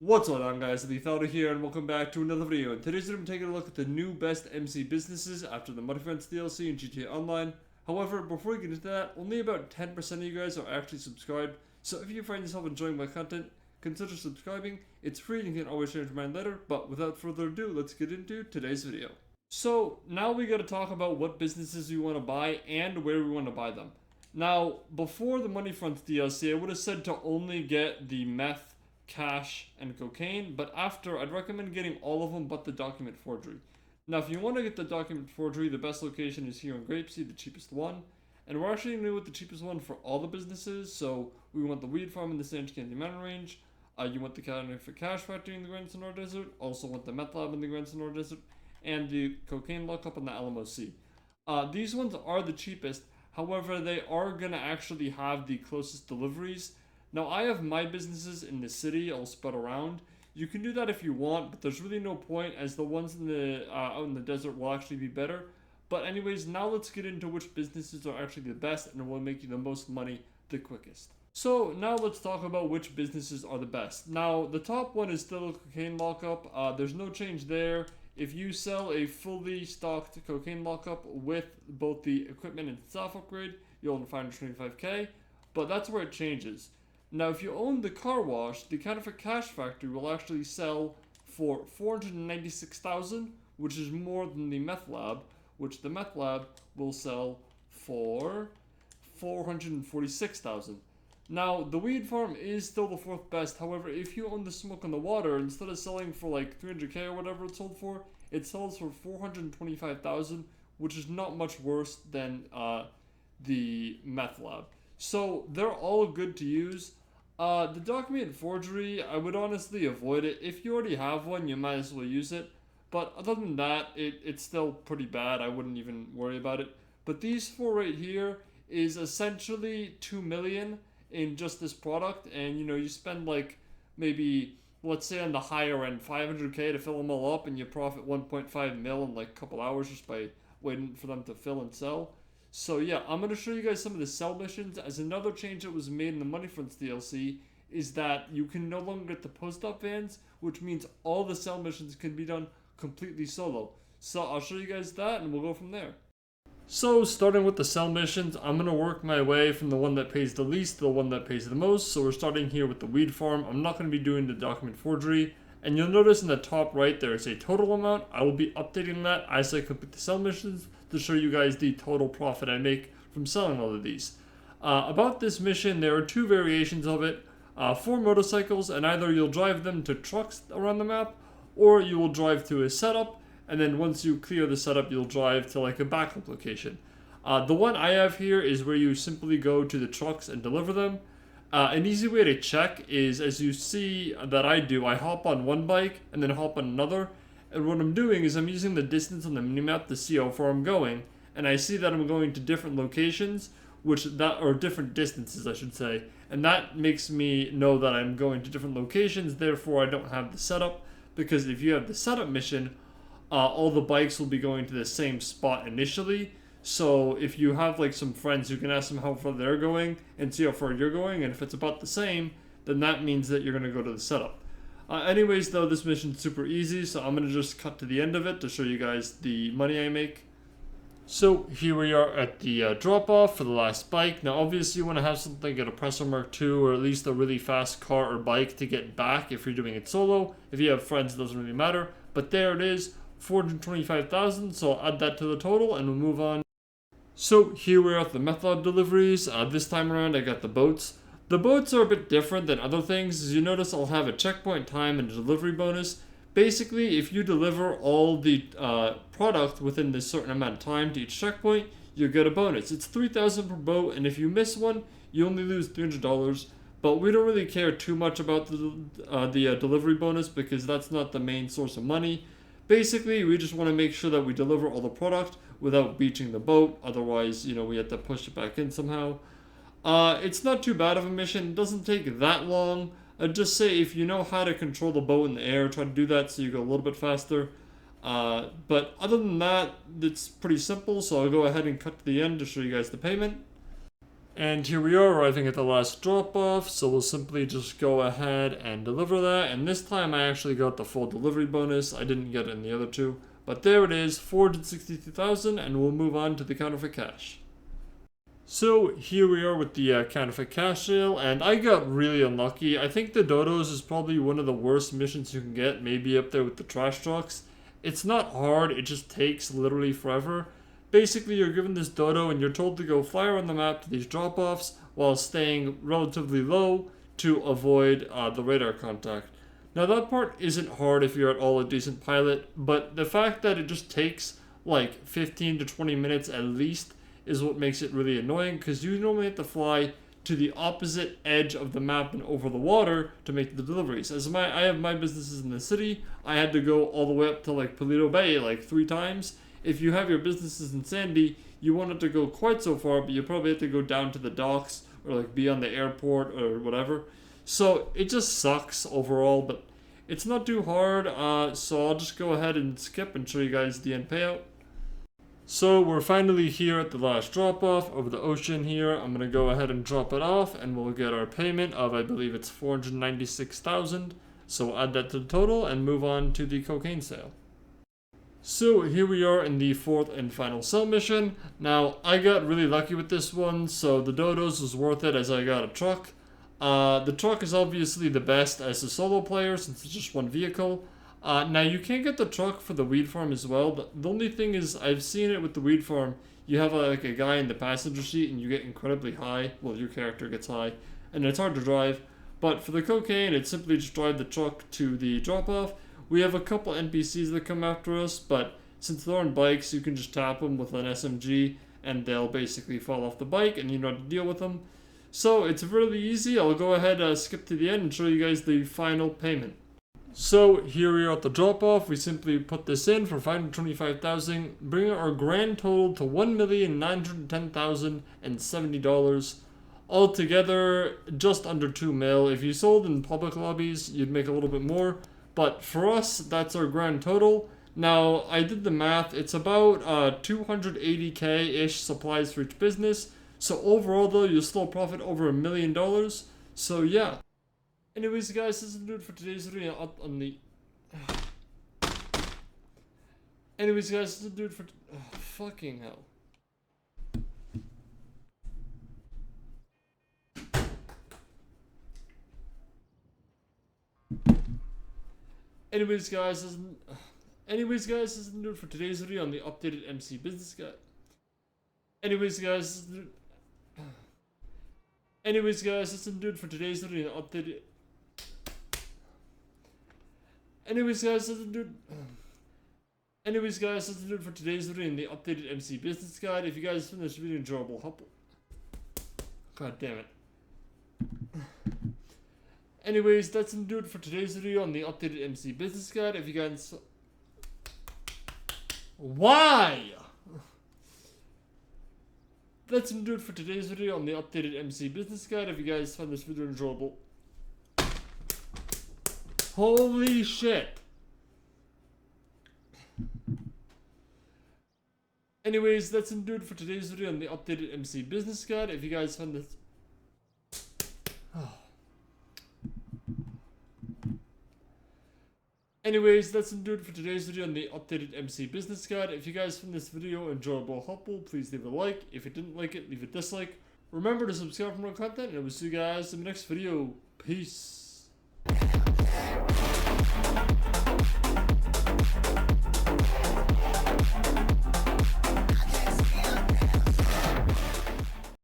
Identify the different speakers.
Speaker 1: What's going on, guys? Lethality here, and welcome back to another video. In today's video, I'm taking a look at the new best MC businesses after the Money Friends DLC in GTA Online. However, before we get into that, only about 10% of you guys are actually subscribed, so if you find yourself enjoying my content, consider subscribing. It's free and you can always change your mind later, but without further ado, let's get into today's video. So, now we gotta talk about what businesses we want to buy and where we want to buy them. Now, before the Money Friends DLC, I would have said to only get the meth, cash, and cocaine, but after, I'd recommend getting all of them but the document forgery. Now, if you want to get the document forgery, the best location is here in Grapeseed, the cheapest one. And we're actually new with the cheapest one for all the businesses, so we want the weed farm in the San Candy Mountain Range. You want the counterfeit cash factory in the Grand Sonora Desert, also want the meth lab in the Grand Sonora Desert, and the cocaine lockup in the Alamo Sea. These ones are the cheapest, however, they are going to actually have the closest deliveries. Now, I have my businesses in the city all spread around. You can do that if you want, but there's really no point as the ones in the out in the desert will actually be better. But anyways, now let's get into which businesses are actually the best and will make you the most money the quickest. So now let's talk about which businesses are the best. Now, the top one is still a cocaine lockup. There's no change there. If you sell a fully stocked cocaine lockup with both the equipment and staff upgrade, you'll earn 525k, but that's where it changes. Now, if you own the car wash, the counterfeit cash factory will actually sell for 496,000, which is more than the meth lab, which the meth lab will sell for 446,000. Now, the weed farm is still the fourth best. However, if you own the smoke on the water, instead of selling for like 300k or whatever it sold for, it sells for 425,000, which is not much worse than the meth lab. So they're all good to use. The document forgery, I would honestly avoid it. If you already have one, you might as well use it. But other than that, it's still pretty bad. I wouldn't even worry about it. But these four right here is essentially 2 million in just this product. And you spend like maybe, let's say on the higher end, 500k to fill them all up, and you profit 1.5 mil in like a couple hours just by waiting for them to fill and sell. So yeah, I'm going to show you guys some of the sell missions. As another change that was made in the Money Friends DLC is that you can no longer get the post-up vans, which means all the sell missions can be done completely solo. So I'll show you guys that and we'll go from there. So starting with the sell missions, I'm going to work my way from the one that pays the least to the one that pays the most. So we're starting here with the weed farm. I'm not going to be doing the document forgery. And you'll notice in the top right there is a total amount. I will be updating that as I complete the sell missions to show you guys the total profit I make from selling all of these. About this mission, there are two variations of it. 4 motorcycles, and either you'll drive them to trucks around the map, or you will drive to a setup, and then once you clear the setup, you'll drive to like a backup location. The one I have here is where you simply go to the trucks and deliver them. An easy way to check is, as you see that I do, I hop on one bike and then hop on another. And what I'm doing is I'm using the distance on the minimap to see how far I'm going. And I see that I'm going to different locations, or different distances, I should say. And that makes me know that I'm going to different locations, therefore I don't have the setup. Because if you have the setup mission, all the bikes will be going to the same spot initially. So if you have like some friends, you can ask them how far they're going and see how far you're going. And if it's about the same, then that means that you're going to go to the setup. Anyways, though, this mission's super easy, so I'm going to just cut to the end of it to show you guys the money I make. So here we are at the drop-off for the last bike. Now, obviously, you want to have something like a Oppressor Mark II or at least a really fast car or bike to get back if you're doing it solo. If you have friends, it doesn't really matter. But there it is, 425,000, so I'll add that to the total and we'll move on. So here we are at the meth lab deliveries. This time around, I got the boats. The boats are a bit different than other things. As you notice, I'll have a checkpoint time and a delivery bonus. Basically, if you deliver all the product within this certain amount of time to each checkpoint, you get a bonus. It's 3,000 per boat, and if you miss one, you only lose $300. But we don't really care too much about the delivery bonus because that's not the main source of money. Basically, we just want to make sure that we deliver all the product without beaching the boat. Otherwise, we have to push it back in somehow. It's not too bad of a mission. It doesn't take that long. I'd just say if you know how to control the boat in the air, try to do that so you go a little bit faster. But other than that, it's pretty simple. So I'll go ahead and cut to the end to show you guys the payment. And here we are arriving at the last drop off, so we'll simply just go ahead and deliver that. And this time I actually got the full delivery bonus. I didn't get it in the other two. But there it is, 462,000, and we'll move on to the counterfeit cash. So here we are with the counterfeit cash sale, and I got really unlucky. I think the dodos is probably one of the worst missions you can get, maybe up there with the trash trucks. It's not hard, it just takes literally forever. Basically, you're given this dodo and you're told to go fly around the map to these drop-offs while staying relatively low to avoid the radar contact. Now that part isn't hard if you're at all a decent pilot, but the fact that it just takes like 15 to 20 minutes at least is what makes it really annoying, because you normally have to fly to the opposite edge of the map and over the water to make the deliveries. As I have my businesses in the city, I had to go all the way up to like Paleto Bay like 3 times. If you have your businesses in Sandy, you want it to go quite so far, but you probably have to go down to the docks or like be on the airport or whatever. So it just sucks overall, but it's not too hard. So I'll just go ahead and skip and show you guys the end payout. So we're finally here at the last drop off over the ocean here. I'm going to go ahead and drop it off and we'll get our payment of, I believe it's 496,000. So we'll add that to the total and move on to the cocaine sale. So here we are in the 4th and final sell mission. Now I got really lucky with this one, so the dodos was worth it as I got a truck. The truck is obviously the best as a solo player since it's just one vehicle. Now you can get the truck for the weed farm as well, but the only thing is I've seen it with the weed farm, you have like a guy in the passenger seat and you get incredibly high. Well, your character gets high and it's hard to drive. But for the cocaine, it's simply just drive the truck to the drop off. We have a couple NPCs that come after us, but since they're on bikes, you can just tap them with an SMG and they'll basically fall off the bike and you know how to deal with them. So it's really easy. I'll go ahead skip to the end and show you guys the final payment. So here we are at the drop off. We simply put this in for 525,000, bringing our grand total to $1,910,070. Altogether, just under 2 mil. If you sold in public lobbies, you'd make a little bit more. But for us, that's our grand total. Now, I did the math. It's about 280k-ish supplies for each business. So overall, though, you'll still profit over $1 million. So yeah. Anyways, guys, this is it for today's video on the... Anyways, guys, this is it for... fucking hell. Anyways, guys, this is it for today's video on the updated MC Business Guide. Anyways, guys, this is it for today's video on the updated... Anyways, guys, this is it for today's video in the updated MC Business Guide. If you guys found this video enjoyable, help... God damn it. Anyways, that's gonna do it for today's video on the updated MC Business Guide. If you guys... Why? That's gonna do it for today's video on the updated MC Business Guide. If you guys found this video enjoyable... Holy shit. Anyways, that's gonna do it for today's video on the updated MC Business Guide. If you guys found this... Anyways, that's gonna do it for today's video on the updated MC Business Guide. If you guys found this video enjoyable, helpful, please leave a like. If you didn't like it, leave a dislike. Remember to subscribe for more content, and I will see you guys in the next video. Peace.